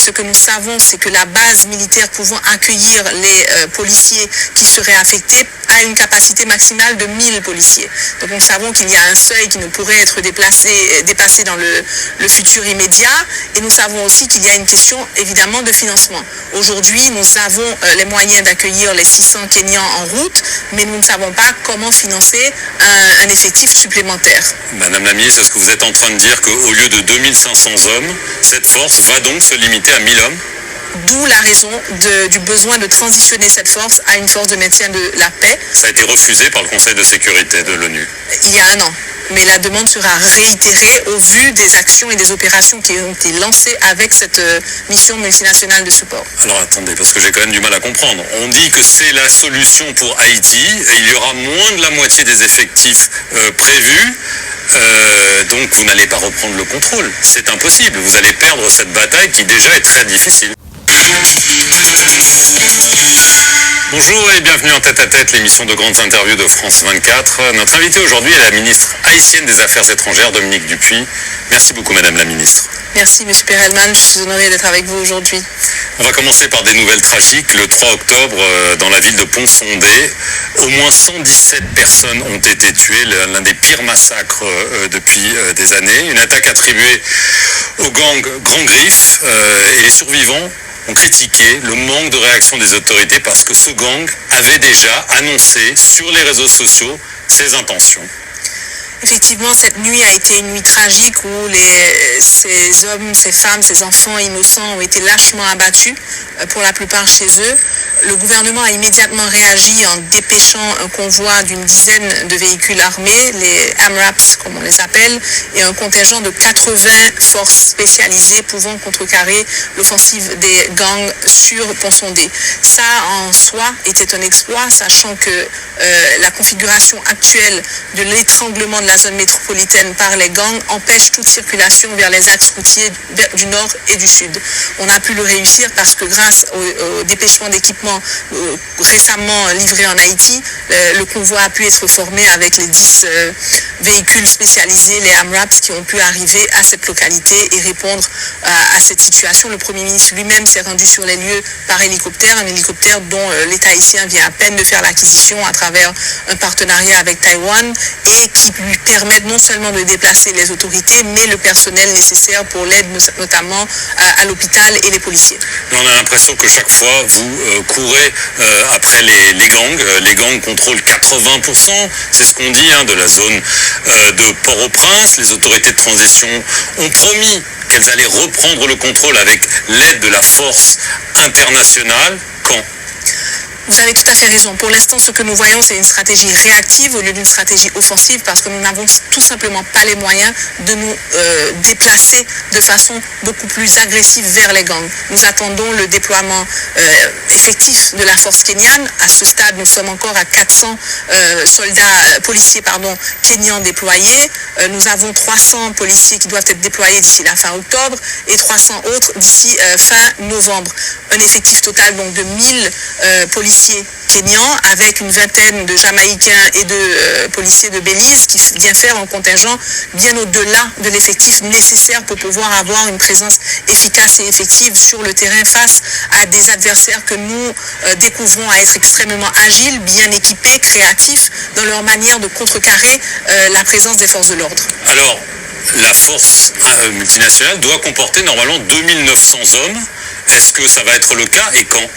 ce que nous savons, c'est que la base militaire pouvant accueillir les policiers qui seraient affectés a une capacité maximale de 1000 policiers. Donc nous savons qu'il y a un seuil qui ne pourrait être dépassé dans le futur immédiat, et nous savons aussi qu'il y a une question évidemment de financement. Aujourd'hui, nous avons les moyens d'accueillir les 600 Kenyans en route, mais nous ne savons pas comment financer un effectif supplémentaire. Madame la ministre, est-ce que vous êtes en train de dire qu'au lieu de 2500 hommes, cette force va donc se limiter à 1000 hommes? D'où la raison du besoin de transitionner cette force à une force de maintien de la paix. Ça a été refusé par le Conseil de sécurité de l'ONU. Il y a un an. Mais la demande sera réitérée au vu des actions et des opérations qui ont été lancées avec cette mission multinationale de support. Alors attendez, parce que j'ai quand même du mal à comprendre. On dit que c'est la solution pour Haïti, et il y aura moins de la moitié des effectifs prévus. Donc vous n'allez pas reprendre le contrôle. C'est impossible. Vous allez perdre cette bataille qui déjà est très difficile. Bonjour et bienvenue en tête-à-tête, l'émission de grandes interviews de France 24. Notre invitée aujourd'hui est la ministre haïtienne des Affaires étrangères, Dominique Dupuis. Merci beaucoup, Madame la ministre. Merci, M. Perelman. Je suis honorée d'être avec vous aujourd'hui. On va commencer par des nouvelles tragiques. Le 3 octobre, dans la ville de Pont-Sondé, au moins 117 personnes ont été tuées, l'un des pires massacres depuis des années. Une attaque attribuée au gang Grand Griffe, et les survivants ont critiqué le manque de réaction des autorités parce que ce gang avait déjà annoncé sur les réseaux sociaux ses intentions. Effectivement, cette nuit a été une nuit tragique où ces hommes, ces femmes, ces enfants innocents ont été lâchement abattus, pour la plupart chez eux. Le gouvernement a immédiatement réagi en dépêchant un convoi d'une dizaine de véhicules armés, les AMRAPs comme on les appelle, et un contingent de 80 forces spécialisées pouvant contrecarrer l'offensive des gangs sur Pont-Sondé. Ça, en soi, était un exploit, sachant que la configuration actuelle de l'étranglement de la zone métropolitaine par les gangs empêche toute circulation vers les axes routiers du nord et du sud. On a pu le réussir parce que grâce au dépêchement d'équipements récemment livrés en Haïti, le convoi a pu être formé avec les 10 véhicules spécialisés, les AMRAPs, qui ont pu arriver à cette localité et répondre à cette situation. Le Premier ministre lui-même s'est rendu sur les lieux par hélicoptère, un hélicoptère dont l'État haïtien vient à peine de faire l'acquisition à travers un partenariat avec Taïwan, et qui lui permettent non seulement de déplacer les autorités, mais le personnel nécessaire pour l'aide, notamment à l'hôpital et les policiers. On a l'impression que chaque fois, vous courez après les gangs. Les gangs contrôlent 80%, c'est ce qu'on dit, de la zone de Port-au-Prince. Les autorités de transition ont promis qu'elles allaient reprendre le contrôle avec l'aide de la force internationale. Quand ? Vous avez tout à fait raison. Pour l'instant, ce que nous voyons, c'est une stratégie réactive au lieu d'une stratégie offensive, parce que nous n'avons tout simplement pas les moyens de nous déplacer de façon beaucoup plus agressive vers les gangs. Nous attendons le déploiement effectif de la force kenyane. À ce stade, nous sommes encore à 400 policiers kenyans déployés. Nous avons 300 policiers qui doivent être déployés d'ici la fin octobre et 300 autres d'ici fin novembre. Un effectif total donc de 1000 policiers kenyans, avec une vingtaine de Jamaïcains et de policiers de Belize, qui vient faire un contingent bien au-delà de l'effectif nécessaire pour pouvoir avoir une présence efficace et effective sur le terrain face à des adversaires que nous découvrons à être extrêmement agiles, bien équipés, créatifs dans leur manière de contrecarrer la présence des forces de l'ordre. Alors, la force multinationale doit comporter normalement 2900 hommes. Est-ce que ça va être le cas et quand ?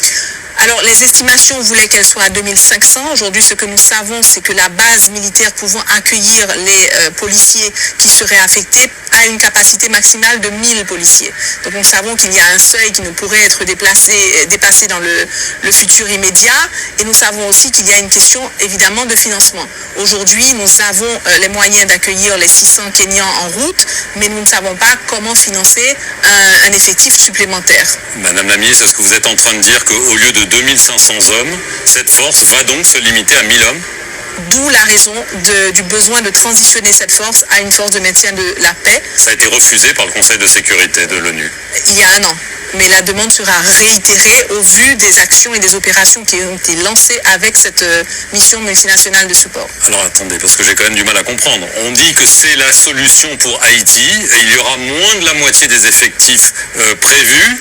Alors, les estimations voulaient qu'elle soit à 2500. Aujourd'hui, ce que nous savons, c'est que la base militaire pouvant accueillir les policiers qui seraient affectés a une capacité maximale de 1000 policiers. Donc, nous savons qu'il y a un seuil qui ne pourrait être dépassé dans le futur immédiat. Et nous savons aussi qu'il y a une question, évidemment, de financement. Aujourd'hui, nous avons les moyens d'accueillir les 600 Kenyans en route, mais nous ne savons pas comment financer un effectif supplémentaire. Madame la ministre, est-ce que vous êtes en train de dire qu'au lieu de 2500 hommes, cette force va donc se limiter à 1000 hommes ? D'où la raison du besoin de transitionner cette force à une force de maintien de la paix. Ça a été refusé par le Conseil de sécurité de l'ONU. Il y a un an. Mais la demande sera réitérée au vu des actions et des opérations qui ont été lancées avec cette mission multinationale de support. Alors attendez, parce que j'ai quand même du mal à comprendre. On dit que c'est la solution pour Haïti, et il y aura moins de la moitié des effectifs prévus.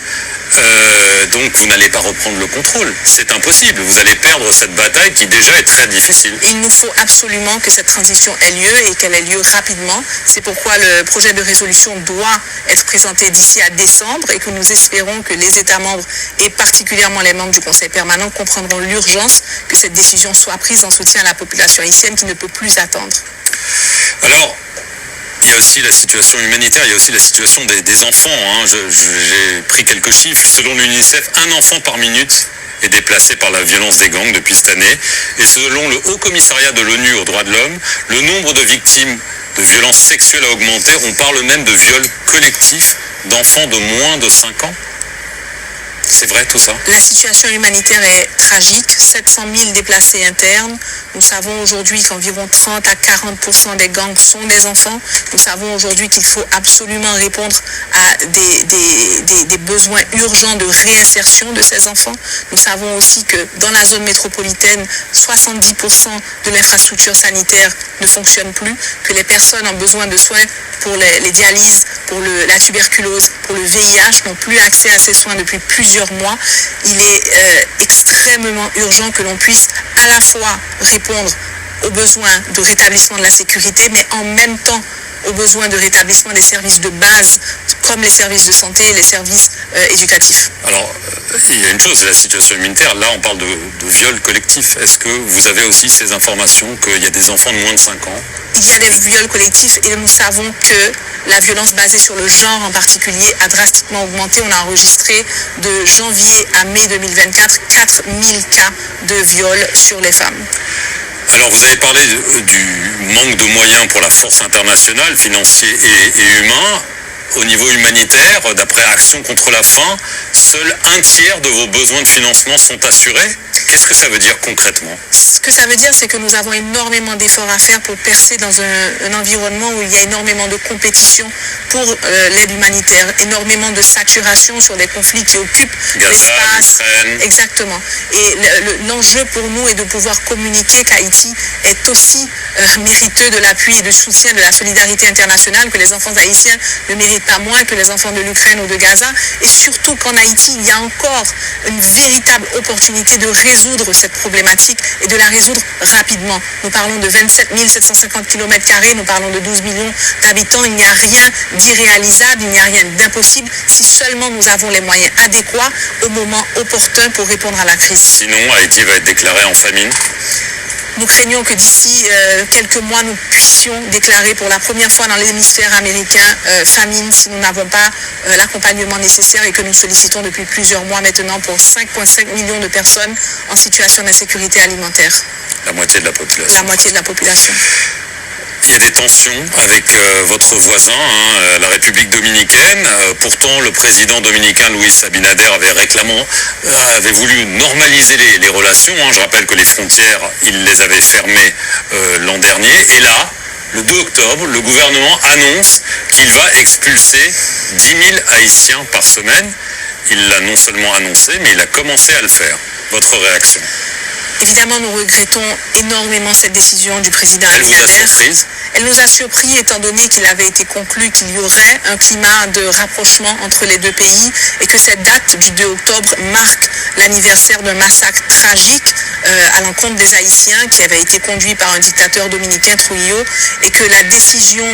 Donc vous n'allez pas reprendre le contrôle. C'est impossible. Vous allez perdre cette bataille qui déjà est très difficile. Il nous faut absolument que cette transition ait lieu et qu'elle ait lieu rapidement. C'est pourquoi le projet de résolution doit être présenté d'ici à décembre et que nous espérons que les États membres et particulièrement les membres du Conseil permanent comprendront l'urgence que cette décision soit prise en soutien à la population haïtienne qui ne peut plus attendre. Alors, il y a aussi la situation humanitaire, il y a aussi la situation des enfants. J'ai pris quelques chiffres. Selon l'UNICEF, un enfant par minute est déplacé par la violence des gangs depuis cette année. Et selon le Haut Commissariat de l'ONU aux droits de l'homme, le nombre de victimes de violences sexuelles a augmenté. On parle même de viols collectifs d'enfants de moins de 5 ans. C'est vrai tout ça? La situation humanitaire est tragique, 700 000 déplacés internes. Nous savons aujourd'hui qu'environ 30 à 40% des gangs sont des enfants. Nous savons aujourd'hui qu'il faut absolument répondre à des besoins urgents de réinsertion de ces enfants. Nous savons aussi que dans la zone métropolitaine, 70% de l'infrastructure sanitaire ne fonctionne plus, que les personnes ont besoin de soins pour les dialyses, pour la tuberculose, pour le VIH, n'ont plus accès à ces soins depuis plusieurs mois. Il est extrêmement urgent que l'on puisse à la fois répondre aux besoins de rétablissement de la sécurité, mais en même temps aux besoins de rétablissement des services de base, comme les services de santé et les services éducatifs. Alors, il y a une chose, la situation humanitaire, là on parle de viol collectif. Est-ce que vous avez aussi ces informations qu'il y a des enfants de moins de 5 ans? Il y a des viols collectifs et nous savons que la violence basée sur le genre en particulier a drastiquement augmenté. On a enregistré de janvier à mai 2024 4000 cas de viols sur les femmes. Alors vous avez parlé du manque de moyens pour la force internationale, financiers et humains. Au niveau humanitaire, d'après Action contre la faim, seul 1/3 de vos besoins de financement sont assurés. Qu'est-ce que ça veut dire concrètement? Ce que ça veut dire, c'est que nous avons énormément d'efforts à faire pour percer dans un environnement où il y a énormément de compétition pour l'aide humanitaire, énormément de saturation sur des conflits qui occupent l'espace. Exactement. Et l'enjeu pour nous est de pouvoir communiquer qu'Haïti est aussi mériteux de l'appui et du soutien de la solidarité internationale, que les enfants haïtiens ne méritent pas moins que les enfants de l'Ukraine ou de Gaza, et surtout qu'en Haïti, il y a encore une véritable opportunité de résoudre cette problématique et de la résoudre rapidement. Nous parlons de 27 750 km², nous parlons de 12 millions d'habitants. Il n'y a rien d'irréalisable, il n'y a rien d'impossible si seulement nous avons les moyens adéquats au moment opportun pour répondre à la crise. Sinon, Haïti va être déclarée en famine. Nous craignons que d'ici quelques mois, nous puissions déclarer pour la première fois dans l'hémisphère américain famine si nous n'avons pas l'accompagnement nécessaire et que nous sollicitons depuis plusieurs mois maintenant pour 5,5 millions de personnes en situation d'insécurité alimentaire. La moitié de la population. La moitié de la population. Il y a des tensions avec votre voisin, la République dominicaine. Pourtant, le président dominicain Luis Abinader avait voulu normaliser les relations. Je rappelle que les frontières, il les avait fermées l'an dernier. Et là, le 2 octobre, le gouvernement annonce qu'il va expulser 10 000 Haïtiens par semaine. Il l'a non seulement annoncé, mais il a commencé à le faire. Votre réaction? Évidemment, nous regrettons énormément cette décision du président Abinader. Elle vous a surprise? Elle nous a surpris étant donné qu'il avait été conclu qu'il y aurait un climat de rapprochement entre les deux pays et que cette date du 2 octobre marque l'anniversaire d'un massacre tragique à l'encontre des Haïtiens qui avait été conduit par un dictateur dominicain, Trujillo, et que la décision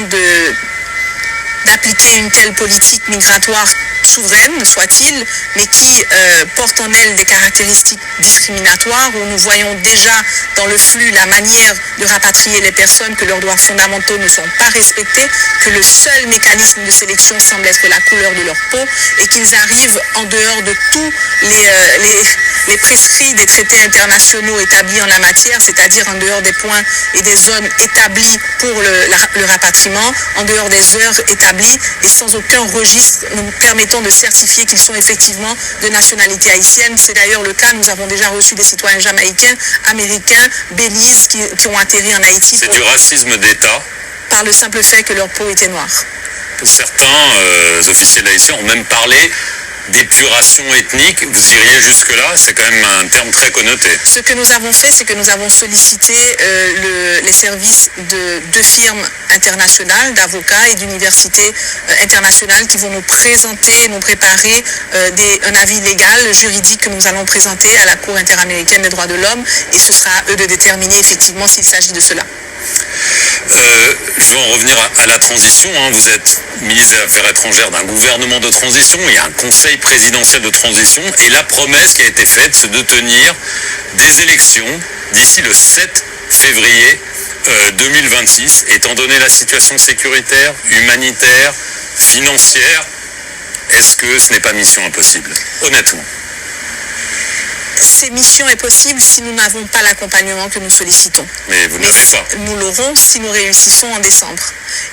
d'appliquer une telle politique migratoire souveraine, soit-il, mais qui porte en elle des caractéristiques discriminatoires, où nous voyons déjà dans le flux la manière de rapatrier les personnes, que leurs droits fondamentaux ne sont pas respectés, que le seul mécanisme de sélection semble être la couleur de leur peau, et qu'ils arrivent en dehors de tous les prescrits des traités internationaux établis en la matière, c'est-à-dire en dehors des points et des zones établies pour le rapatriement, en dehors des heures établies, et sans aucun registre nous permettant de certifier qu'ils sont effectivement de nationalité haïtienne. C'est d'ailleurs le cas, nous avons déjà reçu des citoyens jamaïcains, américains, Belize qui ont atterri en Haïti. C'est du racisme d'État? Par le simple fait que leur peau était noire. Certains officiels haïtiens ont même parlé d'épuration ethnique, vous iriez jusque-là? C'est quand même un terme très connoté. Ce que nous avons fait, c'est que nous avons sollicité les services de 2 firmes internationales, d'avocats et d'universités internationales qui vont nous présenter, nous préparer un avis légal, juridique que nous allons présenter à la Cour interaméricaine des droits de l'homme, et ce sera à eux de déterminer effectivement s'il s'agit de cela. Je vais en revenir à la transition. Vous êtes ministre des Affaires étrangères d'un gouvernement de transition. Il y a un conseil présidentiel de transition. Et la promesse qui a été faite, c'est de tenir des élections d'ici le 7 février 2026. Étant donné la situation sécuritaire, humanitaire, financière, est-ce que ce n'est pas mission impossible? Honnêtement. Ces missions est possible si nous n'avons pas l'accompagnement que nous sollicitons. Mais vous ne l'avez pas. Nous l'aurons si nous réussissons en décembre.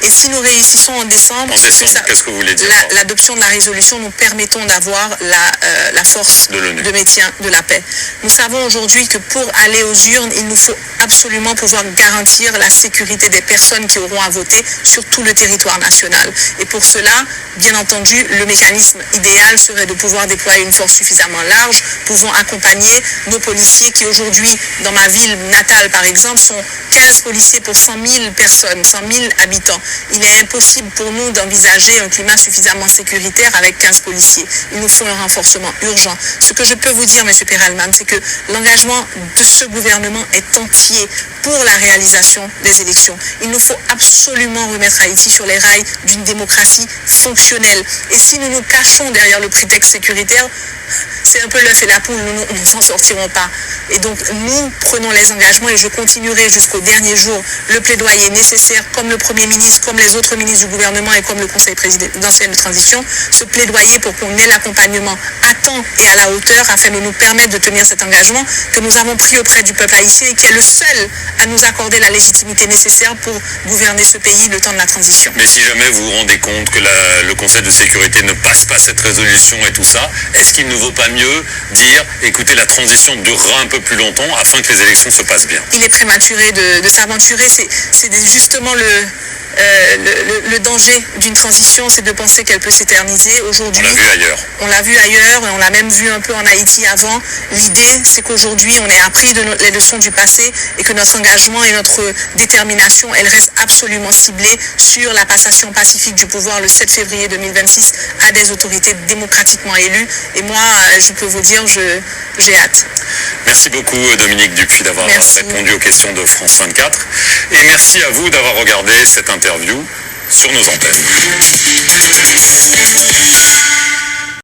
Et si nous réussissons en décembre, qu'est-ce que vous voulez dire? L'adoption de la résolution, nous permettons d'avoir la force de maintien de la paix. Nous savons aujourd'hui que pour aller aux urnes, il nous faut absolument pouvoir garantir la sécurité des personnes qui auront à voter sur tout le territoire national. Et pour cela, bien entendu, le mécanisme idéal serait de pouvoir déployer une force suffisamment large, pouvant accompagner nos policiers qui aujourd'hui, dans ma ville natale par exemple, sont 15 policiers pour 100 000 personnes, 100 000 habitants. Il est impossible pour nous d'envisager un climat suffisamment sécuritaire avec 15 policiers. Il nous faut un renforcement urgent. Ce que je peux vous dire, M. Perelman, c'est que l'engagement de ce gouvernement est entier pour la réalisation des élections. Il nous faut absolument remettre Haïti sur les rails d'une démocratie fonctionnelle. Et si nous nous cachons derrière le prétexte sécuritaire, c'est un peu l'œuf et la poule, nous ne s'en sortirons pas. Et donc nous prenons les engagements et je continuerai jusqu'au dernier jour le plaidoyer nécessaire, comme le Premier ministre, comme les autres ministres du gouvernement et comme le Conseil présidentiel de transition, ce plaidoyer pour qu'on ait l'accompagnement à temps et à la hauteur afin de nous permettre de tenir cet engagement que nous avons pris auprès du peuple haïtien et qui est le seul à nous accorder la légitimité nécessaire pour gouverner ce pays le temps de la transition. Mais si jamais vous vous rendez compte que le Conseil de sécurité ne passe pas cette résolution et tout ça, est-ce qu'il ne vaut pas mieux dire, écoutez, la transition durera un peu plus longtemps afin que les élections se passent bien? Il est prématuré de s'aventurer, c'est justement le danger d'une transition, c'est de penser qu'elle peut s'éterniser. Aujourd'hui, on l'a vu ailleurs. On l'a vu ailleurs et on l'a même vu un peu en Haïti avant. L'idée, c'est qu'aujourd'hui, on ait appris les leçons du passé et que notre engagement et notre détermination, elle reste absolument ciblée sur la passation pacifique du pouvoir le 7 février 2026 à des autorités démocratiquement élues. Et moi, je peux vous dire, j'ai hâte. Merci beaucoup Dominique Dupuis d'avoir répondu aux questions de France 24. Et merci à vous d'avoir regardé cette interview sur nos antennes.